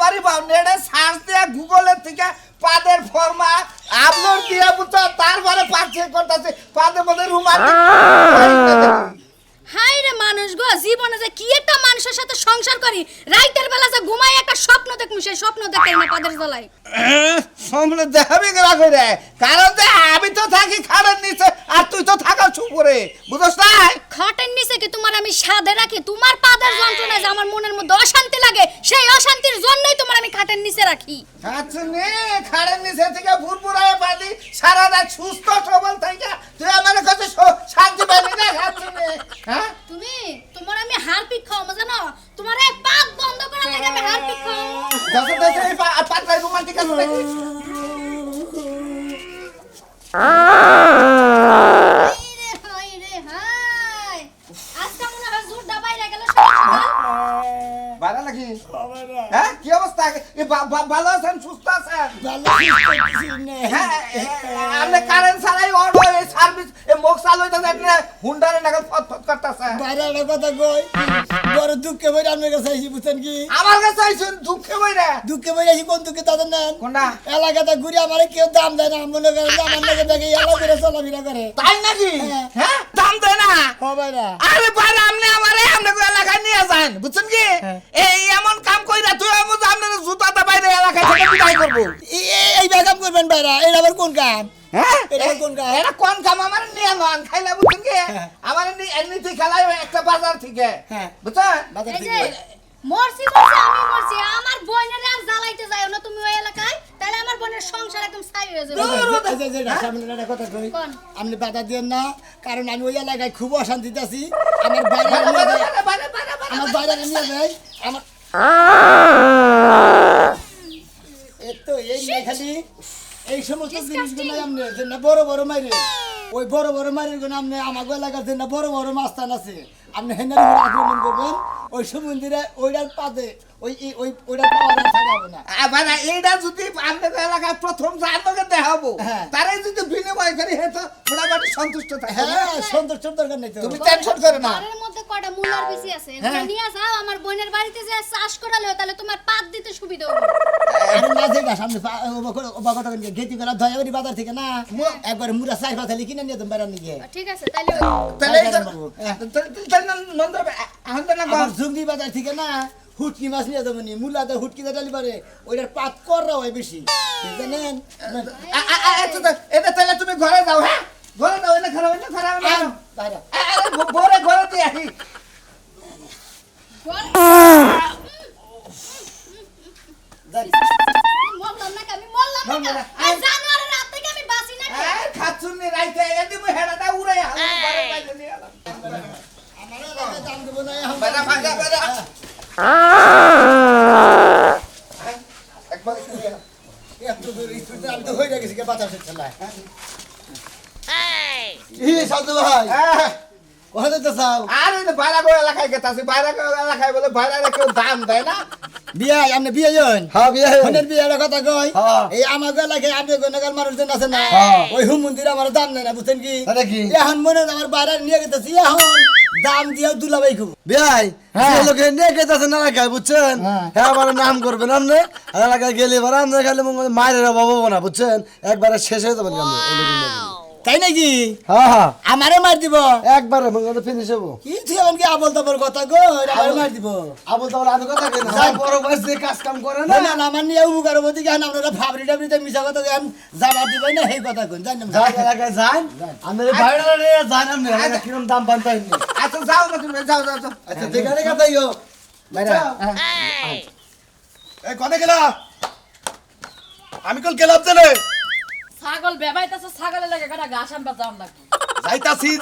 খবরই পাও নেটে সার্চ দিয়ে গুগলের থেকে পাদের ফর্মা আপলোড দিয়ে বুঝছো তারপরে পাচ্ছে করতেছে পাদের মধ্যে রুমাল হাই রে মানুষ গো জীবনে যে কি একটা মানুষের সাথে সংসার করি রাতের বেলা যে ঘুমাই একটা স্বপ্ন দেখমু সেই স্বপ্ন দেখে না পাদের জ্বালায় সামনে দেখাবি গেলা করে কারণ যে আমি তো থাকি খাড়ের নিচে আর তুই তো থাকা উপরে বুঝছ না খাটের নিচে কি তোমার আমি সাধে রাখি তোমার পাদের যন্ত্রণায় যে আমার মনের মধ্যে অশান্তি লাগে সেই অশান্তির জন্যই তোমার আমি খাটের নিচে রাখি আচ্ছা নে খাড়ের নিচে থেকে ফুরফুরায় পাদি সারা রাত সুস্থ সবল থাইকা তুই আমার কাছে শান্তি পাবি না খাচ্ছি নে হ্যাঁ তুমি তোমার আমি হারপিক খাওয়াবো জানো তোমার এই পাত বন্ধ করা থেকে আমি হারপিক খাওয়াবো দশ দশ এই পাতলাই রোমান্টিক আছে নাকি হাই রে হাই আজকে মনে হয় জোর দাবাইরা গেল সকাল ভালো লাগি হ্যাঁ কি অবস্থা ভালো আছেন সুস্থ আছেন হ্যাঁ আপনি কারেন্ট ছাড়াই অটো এই সার্ভিস এই মোক চালু হইতাছে আপনি হুন্ডারে নাগাল ফট করতেছে বাইরে একটা কথা কই বড় দুঃখে বইরা আপনার কাছে আইছি বুঝছেন কি আমার কাছে আইছেন দুঃখে বইরা দুঃখে বইরা আইছি কোন দুঃখে তাদের নেন কোনটা এলাকাতে ঘুরে আমারে কেউ দাম দেয় না মনে করে যে আমার নাকি দেখে এলাকা করে চলাফেরা করে তাই নাকি হ্যাঁ দাম দেয় না ও ভাইরা আরে বাইরে আপনি আমারে আপনাকে এলাকায় নিয়ে যান বুঝছেন কি এই এমন কাম কইরা তুই আমার আপনার জুতাটা বাইরে এলাকা থেকে বিদায় করব এই বেকাম করবেন ভাইরা এটা আবার কোন কাম হ্যাঁ এটা কোন কাম এটা কোন কাম আমার নিয়ে নন খাইলা বুঝছেন কি আমার এমনিতে খেলাই একটা বাজার থেকে হ্যাঁ। বুঝছেন বাজার এই থেকে যে মরছি মরছি আমি মরছি আমার বোনের আর জ্বালাইতে যাও না তুমি ওই এলাকায় তাহলে আমার বোনের সংসার একদম ছাই হয়ে যাবে সামনে একটা কথা কই কোন? আপনি বাধা দিয়েন না কারণ আমি ওই এলাকায় খুব অশান্তিতে আছি আমার বাইরে নিয়ে যায় আমার বাইরে নিয়ে যায় আমার এতো এই নিয়ে খালি এই সমস্ত জিনিসগুলো আপনি না বড় বড় মাইরে ওই বড় বড় মাইরের গুণ আপনি আমাকে এলাকার জন্য বড় বড় মাস্তান আছে আপনি হেন্দার উপর আক্রমণ করবেন ওই সমুদ্রে ওইটার পাতে ওই ওই ওইটার পাওয়ার থাকাবো না আবার এইটা যদি আপনাদের এলাকায় প্রথম জানকে দেখাবো হ্যাঁ। তারাই যদি বিনিময় করি হেতো মোটামুটি সন্তুষ্ট থাকে হ্যাঁ সন্তোষ দরকার নেই তো তুমি টেনশন করো না ঘরের মধ্যে কয়টা মুলার বেশি আছে এগুলো নিয়ে যাও আমার বোনের বাড়িতে যে চাষ করালে তাহলে তোমার পাত দিতে সুবিধা হবে আরে না যে না সামনে ওবাকটা গেতি করা দয়াবাড়ি বাজার থেকে না একবার মুরা সাই পাতালি কিনে নিয়ে তুমি বাইরে নিয়ে ঠিক আছে তাহলে তাহলে নন্দ আনন্দ না আমার জঙ্গি বাজার থেকে না হুটকি মাছ নিয়ে যাবো নি মুলাতে হুটকি ডালি পারে ওইটার পাত কররা হয় বেশি জানেন এটা তাহলে তুমি ঘরে যাও হ্যাঁ ঘরে যাও এনে খারাপ এনে খারাপ বাইরে ঘরে ঘরে দিয়ে আসি মরলাম না আমি মরলাম না এই জানুয়ারির রাত থেকে আমি বাঁচি না খাচ্ছুনি রাইতে এদি মই হেডাটা উড়াই হালা ঘরে বাইরে নিয়ে আলাম আমার এলাকায় দাম দেবো না এখন বাজা বাজা বাজা একবার এত দূর স্পিডে আমি তো হয়ে গেছি কে বাতাস ছেলে কি সাধু ভাই কোথা যেতে চাও আরে বাইরে গো এলাকায় গেতাছি বাইরে গো এলাকায় বলে বাইরে কেউ দাম দেয় না বিয়ে আপনি বিয়ে হন হ্যাঁ বিয়ে ফোনের বিয়ের কথা কই হ্যাঁ। এই আমাদের এলাকায় আপনি গণকার মানুষজন আছে না হ্যাঁ। ওই হুম মন্দির আমার দাম নেই না বুঝছেন কি আরে কি? এখন মনে হয় আমার বাইরে নিয়ে গেতেছি এখন দাম দিয়ে দুলাভাই খুব বিয়াই হ্যাঁ। যে লোকে নিয়ে গেছে না এলাকায় বুঝছেন হ্যাঁ। হ্যাঁ আমার নাম করবেন আপনি এলাকায় গেলে এবার আমরা খালি মায়ের অভাব হবো না বুঝছেন একবারে শেষ হয়ে যাবেন আপনি এই লোকের নিয়ে গেলে। তাই নাকি হ্যাঁ হ্যাঁ আমারে মার দিব একবারে ফিনিশ হবো কি তুই এমন কি আবল তাবল কথা গো আমারে মার দিব আবল তাহলে আমি কথা কেন যাই। বড় বয়স দিয়ে কাজ কাম করে না না না আমার নিয়ে উপকার হবো দিকে আপনারা ফাবরি টাবরিতে মিশা কথা কেন যাবার দিবেন না সেই কথা কোন জানেন যান এলাকায় যান আপনার বাইরে নিয়ে যান আপনি এলাকায় কিরম দাম পান তাই নিয়ে। আচ্ছা যাও না তুমি যাও যাও যাও আচ্ছা দেখে দেখে তাই গো বাইরে এই কোনে গেলা আমি কল গেলাম চলে ছাগল বেবাইতেছে ছাগলের লাগে কাটা ঘাস আনবা যাওয়ার লাগবে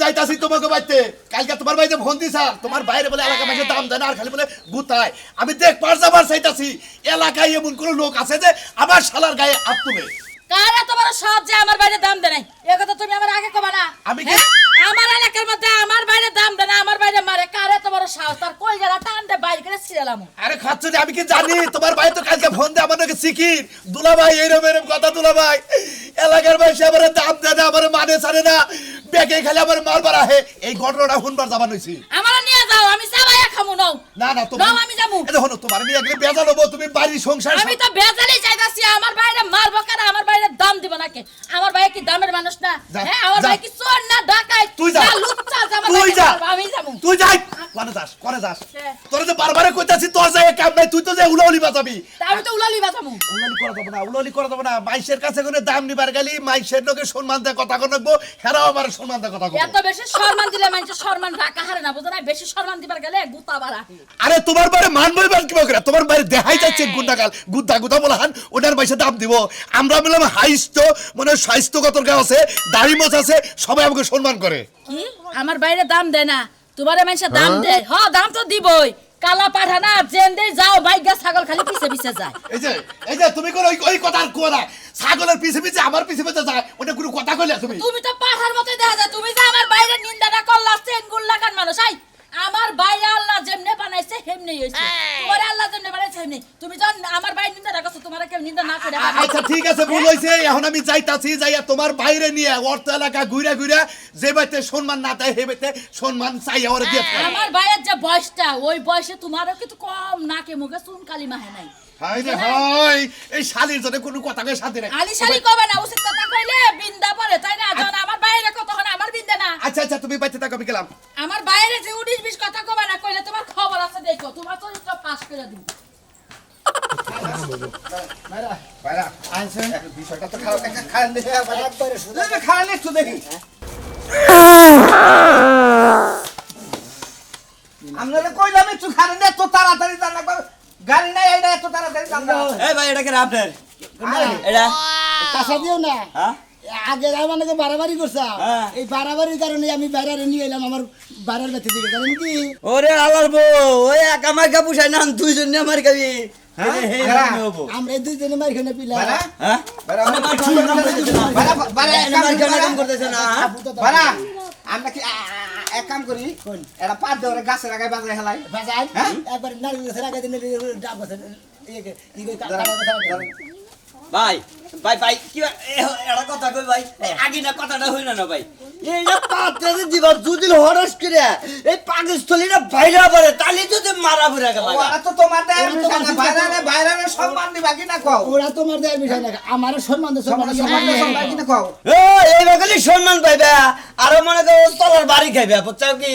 যাইতাছি তোমাকে বাইতে কালকে তোমার বাইতে ফোন দিছা তোমার বাইরে বলে এলাকা মাঝে দাম দেয় না আর খালি বলে গুতায় আমি দেখ পার যাবার চাইতাছি এলাকায় এমন কোন লোক আছে যে আমার শালার গায়ে হাত তুলে কার এত বড় সব যে আমার বাইরে দাম দেয় নাই এ কথা তুমি আমার আগে কবা না আমি কি- হ্যাঁ? আমার এলাকার মধ্যে আমার বাইরে দাম দেয় না আমার বাইরে মারে কার এত বড় সাহস তার কই গেলা টান দে বাইরে করে ছিলাম আরে খাচ্ছনি আমি কি জানি তোমার ভাই তো কালকে ফোন দিয়ে আমাদেরকে শিখির দুলা ভাই এরম এরম কথা দুলা ভাই এলাকার ভাই সে আমার দাম দেয় না আমার মানে ছাড়ে না পেকে খালি আমার মারবার আহে এই ঘটনাটা শুনবার যাবার হইছি আমারে নিয়ে যাও আমি চাবাইয়া খামু নাও না না নাও আমি যামু দেখো তোমার নিয়ে গেলে বেজাল হবো তুমি বাড়ির সংসার আমি তো বেজালি চাইতাছি আমার বাইরে মারবো কারা আমার বাইরে দাম দিব নাকি আমার ভাই কি দামের মানুষ না যা, হ্যাঁ আমার যা। ভাই কি চোর না ডাকাই তুই যা। লুচ্চা আমার তুই ভাইকে যা। মারবো, আমি যামু তুই যাই করে যাস হ্যাঁ। তোর যে বারবার কইতাছি তোর যায় কাম নাই তুই তো যে উলাউলি বাজাবি তা আমি তো উলালি বাজামু উলাউলি করা যাবে না মাইশের কাছে কোনো দাম নিবার গেলি মাইশের লোকে সম্মান দিয়ে কথা কনবো হেরাও আমার সম্মান দিয়ে কথা এত কব বেশি সম্মান দিলে মানুষের সম্মান রাখা হারে না বুঝো না বেশি সম্মান দিবার গেলে গুতা বাড়া আরে তোমার বারে মানবই বার কি করে তোমার বারে দেখাই যাচ্ছে গুন্ডাকাল গুদ্দা বলাহান ওটার পয়সা দাম দিব আমরা বললাম হাইস্ট মানে স্বাস্থ্যগত গাছ আছে দাড়ি মোছ আছে সবাই আমাকে সম্মান করে কি আমার বাইরে দাম দেয় না তোমারে মানুষের দাম দেয় দাম তো দিবই কালা পাঠানা জেন্দে যাও বাইগা ছাগল খালি পিছে পিছে যায় এই যে তুমি কোন ওই কথা আর কোনা ছাগলের পিছে পিছে আমার পিছে পিছে যায় ওটা কোনো কথা কইলা তুমি তুমি তো পাঠার মতই দেখা যায় তুমি যে আমার বাইরে নিন্দাটা করলা চেঙ্গুল লাগান মানুষ আই আমার বাইরে আল্লাহ যেমনে বানাইছে হেমনেই হইছে তোমার আল্লাহ যেমনে বানাইছে হেমনে তুমি যখন আমার বাইরে নিন্দা রাখছো তোমার কেউ নিন্দা না করে আচ্ছা ঠিক আছে ভুল হইছে এখন আমি যাইতাছি যাইয়া তোমার বাইরে নিয়ে অর্থ এলাকা ঘুরে ঘুরে যে বাইতে সম্মান না দেয় হে বাইতে সম্মান চাইয়া ওরে দিয়ে ফেলে। আমার বাইরের যে বয়সটা ওই বয়সে তোমারও কিন্তু কম নাকে মুখে চুন কালি মাহে নাই হাই রে হাই এই শালির জন্য কোনো কথা কই শান্তি নাই আলি শালি কবে না উচিত কথা কইলে বিন্দা পড়ে তাই না যখন আমার বাইরে কত হন আমার বিন্দা না আচ্ছা তুমি বাইতে থাকো আমি গেলাম আমার বাইরে যে 19-20 কথা কবে না কইলে তোমার খবর আছে দেখো তোমার তো সব পাস করে দিব বাইরা আনছেন বিষয়টা তো খারাপ দেখে একবারে সোজা খারাপ একটু দেখি আপনারা কইলাম একটু খারাপ এত তাড়াতাড়ি জানা গাড়ি নাই এইটা এত তাড়াতাড়ি জানা এই ভাই এটা কি আপনার এটা কাঁচা দিও না হ্যাঁ আগে আমাকে বাড়াবাড়ি করছাম হ্যাঁ। এই বাড়াবাড়ির কারণে আমি বাইরে নিয়ে এলাম আমার বাড়ার বেঁচে দিকে কারণ কি ওরে আলার বউ ওই একা মার্কা পুষাই না দুইজন নিয়ে মার খাবি হ্যাঁ? আমরা এই দুইজনে মার খেয়ে পিলা বাইরা হ্যাঁ বাইরা আমার মার খাওয়ার নাম করতেছে না। বাইরা বাইরা এনে মার খাওয়ার নাম করতেছে না হ্যাঁ? বাইরা আমরা কি এক কাম করি এটা পাত দেওয়ারে গাছের আগায় বাজায় হেলাই বাজার হ্যাঁ? একবার নারকেল গাছের আগে দিনে ডাব গাছের ভাই ভাই ভাই কি এটা কথা কই ভাই আগে না কথাটা হই না ভাই এইটা পাত্রে দিবার দুদিন হরস করে এই পাকিস্তানিরা বাইরে পড়ে তালি যদি মারা পড়ে গেল ওরা তো তোমার দেয় বিষয় না বাইরে বাইরে সম্মান দিবা কি না কও ওরা তোমার দেয় বিষয় না আমার সম্মান দেয় সম্মান সম্মান কি না কও এই বাগালি সম্মান পাইবে আরো মনে করো তলার বাড়ি খাইবে বুঝছাও কি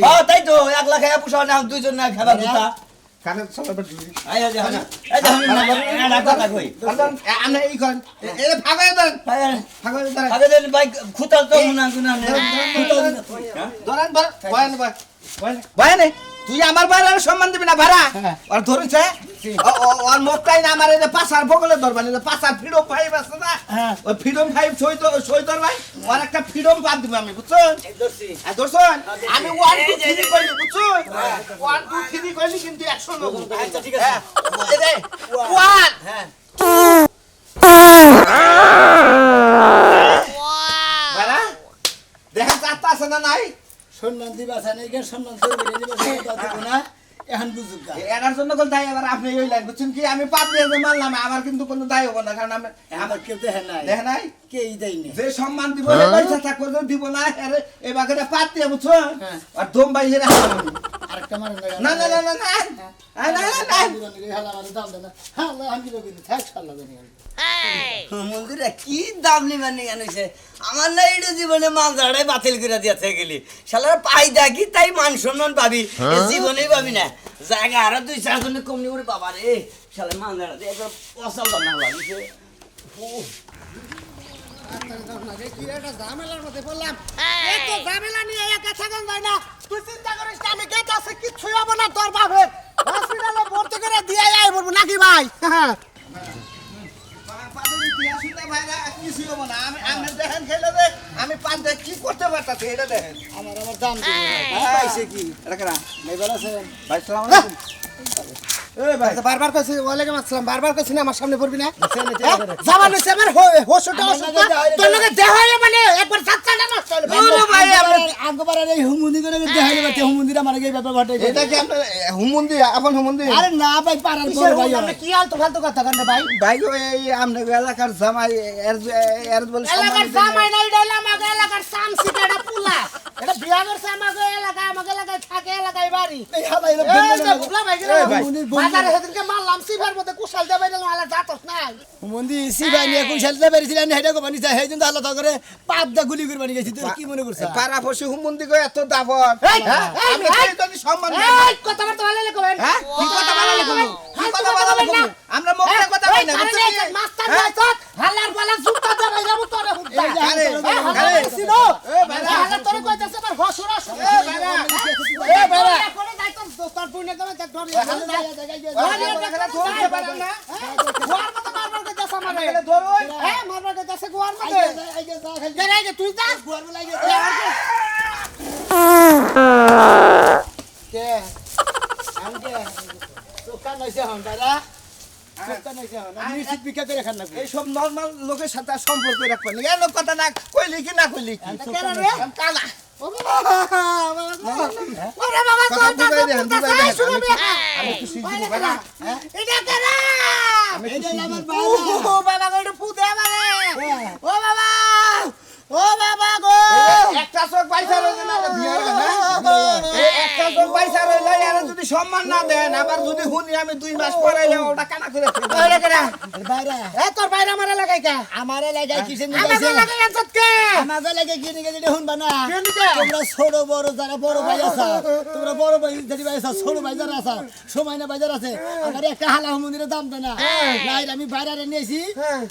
হ্যাঁ তাই তো 1 লাখ টাকা পুষা না দুইজন না খাবার কথা কানে চলবে দিবি আই দেখো না এই দেখো না এটা কথা কই আমরা এই কোন এ ভাগায় দেন ভাগায় দেন আগে দেন ভাই খুতা তো না গুনা ধরেন বয়ান বয়ানে তুই আমার বাইরে সম্মান দিবি না ভাড়া আর ধরেছে আর মুখটাই না আমার এই যে পাশার বগলে ধরবানি পাশার ফ্রিডম 5 আছে না ওই ফ্রিডম 5 সই ধরবাই আর একটা ফ্রিডম বাদ দিব আমি বুঝছো আর দর্শন আমি 1 2 3 কইলি বুঝছো 1 2 3 কইলি কিন্তু 100 নেব আচ্ছা ঠিক আছে এই যে 1 হ্যাঁ ভাড়া দেখেন চারটা আছে না নাই সম্মান দিবা সানে কে সম্মান করবে না এখন বুঝুক এটার জন্য কোন দায় আবার আপনি ওই লাইন বুঝছেন কি আমি পাত দিয়ে যে মারলাম আমার কিন্তু কোনো দায় হবে না কারণ আমি আমার কেউ দেখে নাই দেখে নাই কেই দেয়নি যে সম্মান দিব হে পয়সা থাকবে যদি দিব না আরে এই বাগেটা পাত দিয়ে বুঝছো আর দম বাইরে রাখলাম আমি আরেকটা মারেন না না না না না না মন্দিরে কি দাম নিবেন জানিছে আমার না এটা জীবনে মাঝাড়াই বাতিল করে দিয়েছে গেলি শালার পাই দেখি তাই মান সম্মান পাবি এ জীবনেই পাবি না জায়গা আরো 2-4 জনে কমনি করে বাবা রে শালা মাঝাড়া দিয়ে একবার পসাল দাম না লাগিছে নাকি ভাই আমি পাত দিয়ে কি করতে পারতাছি এটা দেখেন আমার দাম দিবে পাইছে কি এটা কেনা নেবার আছে ভাই সালাম আলাইকুম বারবার কইছি ওয়ালাইকুম আসসালাম বারবার কইছি না আমার সামনে পড়বি না জামান হইছে আমার হোসটা তোর লগে দেখা হয় মানে একবার চাচ্চাটা নষ্ট হলো ওরে ভাই আগবার এই হুমুন্দি করে দেখাইলে বাতে হুমুন্দিরা মানে এই ব্যাপার ঘটে এটা কি আপনার হুমুন্দি আপন হুমুন্দি আরে না ভাই পারার বড় ভাই আপনি কি আলতো ফালতু কথা কন ভাই ভাই গো এই আপনার এলাকার জামাই এর বলে এলাকার জামাই নাই ডাইলা আমাদের এলাকার সামসি এটা পুলা এটা বিয়া করছে আমাদের এলাকায় থাকে এলাকায় বাড়ি এই হালাই রে বুবলা ভাই বাজারে সেদিনকে মারলাম সিভার মধ্যে কুশাল দেবে না আলা জাতস নাই মন্দি সিভাই নিয়ে কুশাল দেবে ছিলেন হেডা কো বানিছে হেই জন্য আল্লাহ করে পাপ দা গুলি করে বানি গেছি তুই কি মনে করছ পাড়া পশু হুমুন্দি গো এত দাবন আমি তো সম্মান এই কথা বলতে ভালো লাগবেন হ্যাঁ কি কথা ভালো লাগবে কি কথা ভালো লাগবে আমরা মুখে কথা কই না বুঝছেন মাস্টার যাইছত হালার বলা জুতা দেবে যাব তোরে হুদ্দা আরে আরে সিনো এ ভাইরা হালার তোরে কইতাছে আমার হসুরা এ ভাইরা এ ভাইরা করে যাইতো তোর পুনে তুমি দেখ ধরি হালা খেলা ধরতে পারেন না গোয়ার মতো মারবার কইতাছ আমারে ধরুন হ্যাঁ মারবার কইতাছে গোয়ার মতো এই যে তুই যা গোয়ার মতো লাগে কে আমকে দোকান হইছে হন দাদা দোকান হইছে হন আমি নিশ্চিত বিকা করে খান লাগবে এই সব নরমাল লোকের সাথে আর সম্পর্ক রাখবেন না এর কথা না কইলি কি না কইলি কি কেন রে কালা ওরে বাবা কথা তো বুঝাই দেন, বুঝাই দেন। শুনো আমি একটু শিখি বাবা এটা কেন এটা আমার বাবা ও বাবা গো একটু ফুদে আমারে ও বাবা গো একটা চোখ পয়সা রইলে না বিয়ার না এই একটা চোখ পয়সা রইলে এর যদি সম্মান না দেন আবার যদি হুনি আমি 2 মাস পরে ওটা কানা করে ওরে কেন বাইরে এ তোর বাইরে আমারে লাগাই কা আমারে লাগাই কিসের নিয়ে আমারে লাগাই আনছত কে আমারে লাগাই কি নিয়ে গেলি হুন বানা তোমরা ছোট বড় যারা বড় ভাই আছে তোমরা বড় ভাই যদি ভাই আছে ছোট ভাই যারা আছে সময় না বাজার আছে আমার একটা হালা মন্দিরের দাম দেনা নাই আমি বাইরে নিয়েছি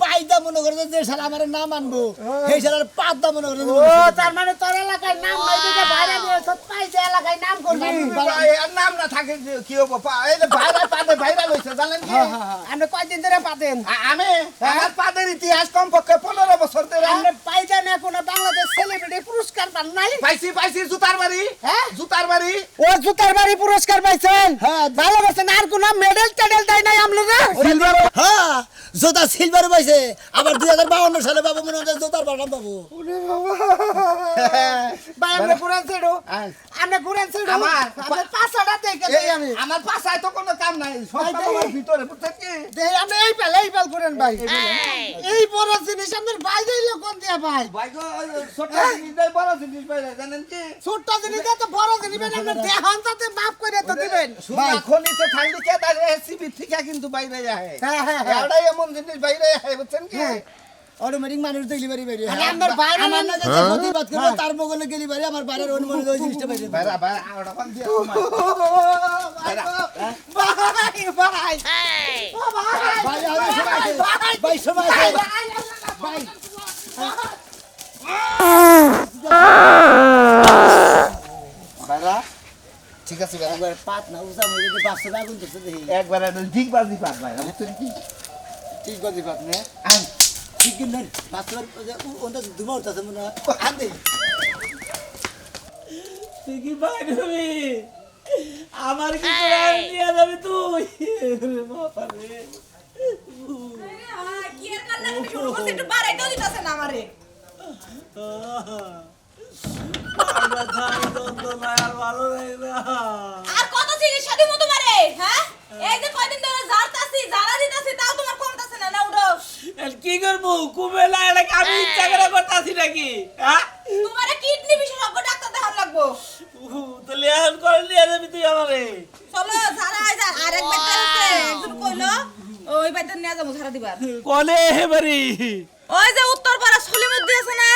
পাইদা মনে করে যে শালা আমারে না মানবো সেই শালার পাদা মনে করে ও তার মানে তোর এলাকায় নাম নাই দিকে বাইরে নিয়েছ পাইদা এলাকায় নাম করবি এর নাম না থাকে কি হবে এই যে ভাইরাল হইছে জানেন কি আপনি কয়দিন ধরে পাতেন আমি আমার পাদের ইতিহাস কমপক্ষে 15 বছর ধরে আপনি পাইদা না কোন বাংলাদেশ সেলিব্রিটি পুরস্কার পান নাই পাইছি জুতার বাড়ি হ্যাঁ জুতার বাড়ি ও জুতার বাড়ি পুরস্কার পাইছেন হ্যাঁ ভালো করছেন আর কোন মেডেল টেডেল দেয় নাই আপনারা হ্যাঁ জুতা সিলভার পাইছে আবার 2052 সালে বাবু মনে হয় জুতার বাড়াম বাবু ভাই আমরা পুরান ছেড়ো আমরা পুরান ছেড়ো আমার পাছাটা দেখে দেই আমি আমার পাশায় তো কোনো কাম নাই সব কাম আমার ভিতরে বুঝছেন কি দেই আপনি এই পাল করেন ভাই এই বড় জিনিস আপনার ভাই দিলো কোন দিয়া ভাই ভাই গো ছোট জিনিস দেই বড় জিনিস পাইলে জানেন কি ছোট জিনিস দিয়ে তো বড় জিনিস আপনি দেখান তাতে মাফ করে তো দিবেন ভাই খনিতে থাকলে কে তার এসিবি থেকে কিন্তু বাইরে যায় হ্যাঁ এটাই এমন জিনিস বাইরে যায় বুঝছেন কি অটোমেটিক মানুষ দেখলি বাড়ি বাড়ি আমার বাইরে আমার না যে প্রতিবাদ করব তার মগলে গেলি বাড়ি আমার বাইরের অনুমতি ওই জিনিসটা বাইরে বাইরে বাইরে আড়া পান দিয়া ভাই ভাই সবাই ভাই বাইরা ঠিক আছে বাইরা একবার পাত না উসা মরে যে বাসে আগুন করতে দেখি একবার ঠিক বাজি পাত বাইরা বুঝছেন কি ঠিক বাজি পাত না ঠিক নেন বাসে ওটা দুমা উঠতাছে মনে আন্দে তুই কি পারবি আমার কি করে নিয়ে যাবি তুই বাবা রে কি আর কান্না করে শুরু করতে একটু বাড়াইতেও দিতাছে না আমারে আমরা থাই যন্ত্রণা আর ভালো লাগে না আর কত চিকিৎসা দিমু তোমারে হ্যাঁ এই যে কয়দিন ধরে ঝাড়তাছি ঝাড়া দিতাছি তাও তোমার কমতাছে না না উঠো আর কি করবো কুবেলা এটা আমি ইচ্ছা করে করতেছি নাকি হ্যাঁ তোমারে কিডনি বিশেষজ্ঞ ডাক্তার দেখান লাগবো তো লিয়ান করে নিয়ে যাবি তুই আমারে চলো ঝাড়া আই যা আরেক বেটা আছে একজন কইলো ওই বাইতে নিয়ে যাবো ঝাড়া দিবার কলে এবারে ওই যে উত্তরপাড়া সলিমুদ্দি আছে না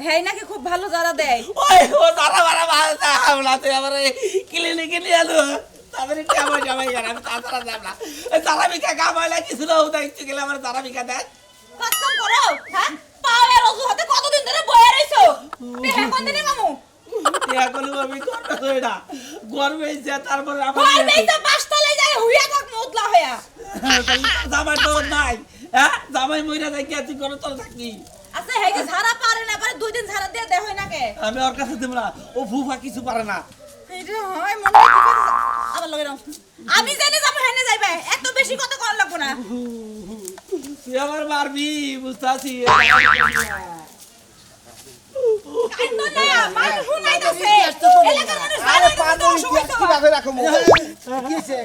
হেই নাকি খুব ভালো ঝাড়া দেয় ওই ও তারা বারা বাজা আমলা তুই আমারে ক্লিনিকে নিয়ে আলো তাদের কেমন জামাই গেল আমি তাছাড়া যাব না তারা বিকা কামাইলা কিছু না উদা ইচ্ছে গেলে আমার তারা বিকা দেয় কষ্ট করো হ্যাঁ পাওয়ার অজুহাতে কতদিন ধরে বয়ে রইছো বিয়ে কোন দিনে মামু এখন আমি করতে হই না গর্বে যা তারপরে ভাই বেইতা বাসতলে যায় হুইয়া থাক মুতলা হইয়া জামাই তো নাই হ্যাঁ জামাই মইরা যাই কি তুই করে তো থাকি আচ্ছা হেই যে ঝাড়া পারে না পারে দুই দিন ঝাড়া দিয়ে দেয় হয় না কে আমি ওর কাছে দেব না ও ফুফা কিছু পারে না এইটা হয় মনে হয় আবার লগে নাও আমি জানি যাবো হেনে যাইবে এত বেশি কথা কর লাগবো না তুই আমার মারবি বুঝতাছি কাইন্দ না মানুষ শুনাইতাছে এলাকার মানুষ আরে ভালো পাদে কিভাবে রাখো মুখ কি হয়েছে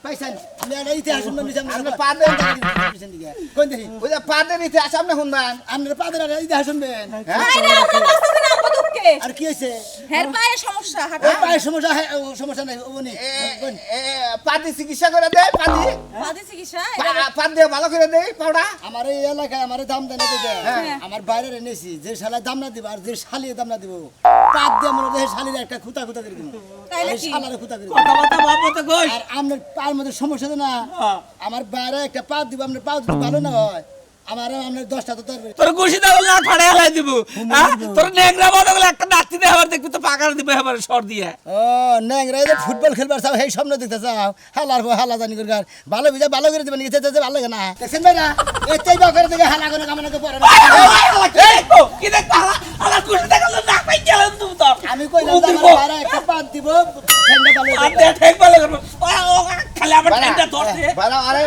পাইছেন আমি একটা ইতিহাস শুনলাম আমরা পাদে কোন দেখি ওই যে পাদে নিতে আসে আপনি শুনবেন আপনার পাদের একটা ইতিহাস শুনবেন আরে আমরা বাঁচতেছি না কতকে আর কি হয়েছে হের পায়ে সমস্যা হাঁটা ওই পায়ের সমস্যা সমস্যা নাই উনি পাদি চিকিৎসা করে দেয় পাদি বাদে চিকিৎসা পাদ দিয়ে ভালো করে দেয় পাউডা আমার এই এলাকায় আমার দাম দেয় না দিবে আমার বাইরে এনেছি যে শালা দাম না দিব আর যে শালিয়ে দাম না দিব পাত দিয়ে মনে হয় শালির একটা খুঁতা খুঁতা করে দিব তাইলে কি? শালারে খুঁতা করে দিব কথা কথা বাবা তো কই আর আপনার পায়ের মধ্যে সমস্যা তো না আমার বাইরে একটা পাত দিব আপনার পাত যদি ভালো না হয় আমার আপনার 10টা তো তরকারি তোর খুশি না হলে না ফাড়ে হেলাই দিব তোর নেংরা বাদা বলে একটা নাতি দে আবার দেখবি তো পাকার দিবে এবার সর দিয়ে ও ন্যাংরা এই যে ফুটবল খেলবার চাও সেই স্বপ্ন দেখতে চাও হালার হালা জানি করে ভালো বিজা ভালো করে দিবেন যেতে ভালো লাগে না দেখছেন ভাই না এতেই বা করে দেখে হালা করে কামনা করে কি দেখ আলা খুশি দেখালো না পাই গেলাম তুমি তো আমি কইলাম যে আমার বাইরে একটা পাত দিব ঠান্ডা ভালো আর দে ঠেক ভালো করব খালি আমার ঠেকটা ধরছে ভালো আরে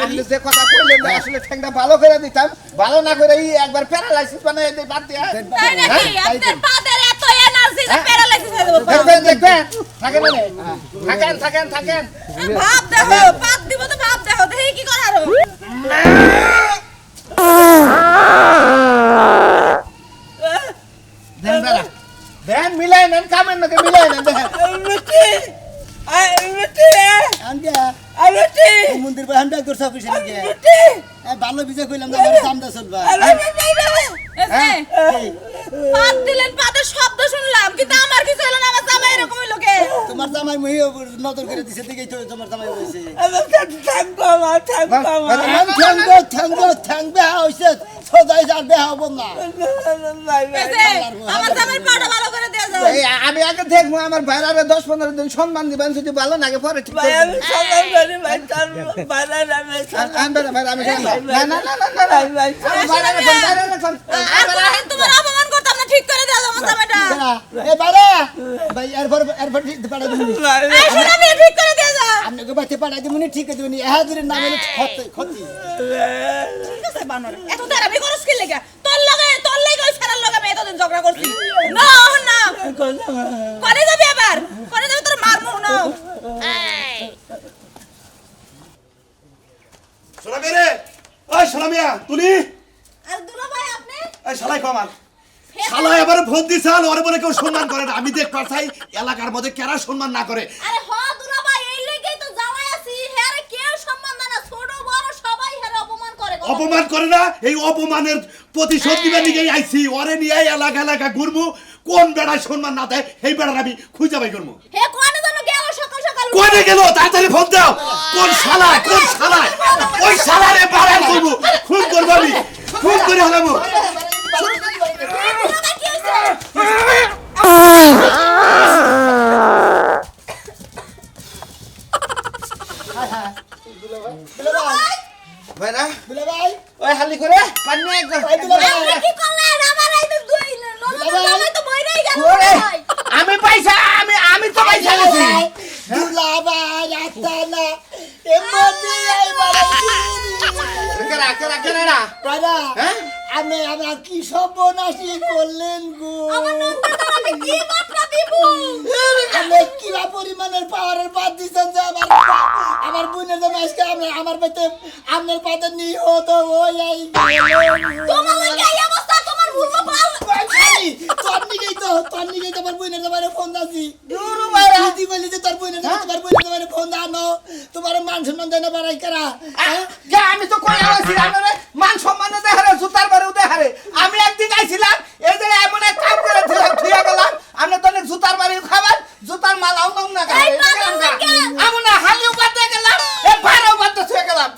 আপনি যে কথা কইলেন না আসলে ঠ্যাংটা ভালো করে দিতাম ভালো না করে একবার প্যারালাইসিস বানাই দেই বাদ দিয়া তাই নাকি আপনার পাদের এত এনার্জি যে প্যারালাইসিস হয়ে যাবে দেখবেন দেখবেন থাকেন থাকেন থাকেন থাকেন ভাব দেখো পাদ দিব তো ভাব দেখো দেখি কি করে আরো দেন বেলা দেন মিলাই নেন কামেন নাকি মিলাই নেন দেখেন রুটি আই রুটি আন্ডিয়া আই রুটি মন্দির বাহান ব্যাগ করছ অফিসে নাকি রুটি ভালো বিজা কইলাম যে আমার দামটা চলবা এসে পাদ দিলেন পাদের শব্দ শুনলাম কিন্তু আমার কিছু হলো না আমার জামাই এরকমই লোকে তোমার জামাই মহি নজর করে দিছে দেখেই তো তোমার জামাই হইছে থ্যাংক বেহা হইছে সদাই যার বেহা হবো না এসে আমার জামাই পাটা ভালো করে দেয়া যাও এই আমি আগে দেখবো আমার ভাইরারে 10-15 দিন সম্মান দিবেন যদি ভালো লাগে পরে ঠিক ভাই আমি সকাল করে ভাই তার বাইরে আমি আমি বেলা ভাই আমি না না না না না ভাই ভাইরারে ফোন আর কোনদিন তোমার অপমান করতাম না ঠিক করে দেয়া যাও আমার জামাইটা এ বাইরে ভাই এরপর ঠিক পাঠাই দিবনি এই শোনা আমি ঠিক করে দেয়া যাও আপনাকে বাতে পাঠাই দিবনি ঠিক করে দিবনি এহাদির নাম হলো ক্ষতি ঠিক আছে বানর এত তার আমি করস কি লাগা তোর লাগে ওই ফেরার লগে আমি এতদিন ঝগড়া করছি না না করে যাবি আবার করে যাবি তোর মারমু না সোনা মেরে ওই সোনা মিয়া তুলি আর দুলা ভাই আপনি এই শালাই কমাল শালাই আবার ফোন দিছাল ওরে বলে কেউ সম্মান করে না আমি দেখ পারছাই এলাকার মধ্যে কেরা সম্মান না করে আরে হ দুলা ভাই এই লাগেই তো জামাই আছি হেরে কেউ সম্মান দেয় না ছোট বড় সবাই হেরে অপমান করে অপমান করে না এই অপমানের প্রতিশোধ দিবে নিয়ে আইছি ওরে নিয়ে এলাকা এলাকা ঘুরবো কোন বেড়ায় সম্মান না দেয় সেই বেড়ার আমি খুঁজে বাই করবো হে কোনে জানো গেল সকাল সকাল কোনে গেল তাড়াতাড়ি ফোন দাও কোন শালা ওই শালারে বাড়াল করবো খুন করবো আমি খুন করে হলাবো ভাইরা বুলা ভাই ওই হালি করে পানি একদম আপনি কি করলেন আমার এই তো দুই ননদ জামাই তো বইরাই গেল ওরে, ভাই আমি পয়সা আমি তো পয়সা গেছি দুলা ভাই আতানা এমনি এই বাড়ি কেরা কেরা কেরা দাদা হ্যাঁ? আমরা কি সর্বনাশী করলেন গো আমার ননদ আমাকে কি মাত্রা দিব আমি কিবা পরিমাণের পাওয়ারের বাদ দিছেন যে আমার বোনের জন্য আজকে আমার পেতে আপনার পাতে নিহত হয়ে তোমার এই অবস্থা তোমার ভুল পাল তোর নিকেই তো আমার বোনের জন্য ফোন দাসি দুরু ভাইরা দিদি বলি যে তোর বোনের জন্য ফোন দানো তোমার মান সম্মান দেনা বাড়াই করা কে আমি তো কই আছি আপনারে মান সম্মান দেখারে জুতার বারে দেখারে আমি একদিন আইছিলাম এই যে এমন এক কাম করে থিয়া গেলাম আপনি তো অনেক জুতার বাড়ি খাবার জুতার মালাও নাও না এই না, না, না, আমি না হালিও বাদ গেলাম এ ভাড়াও বাদ থিয়া গেলাম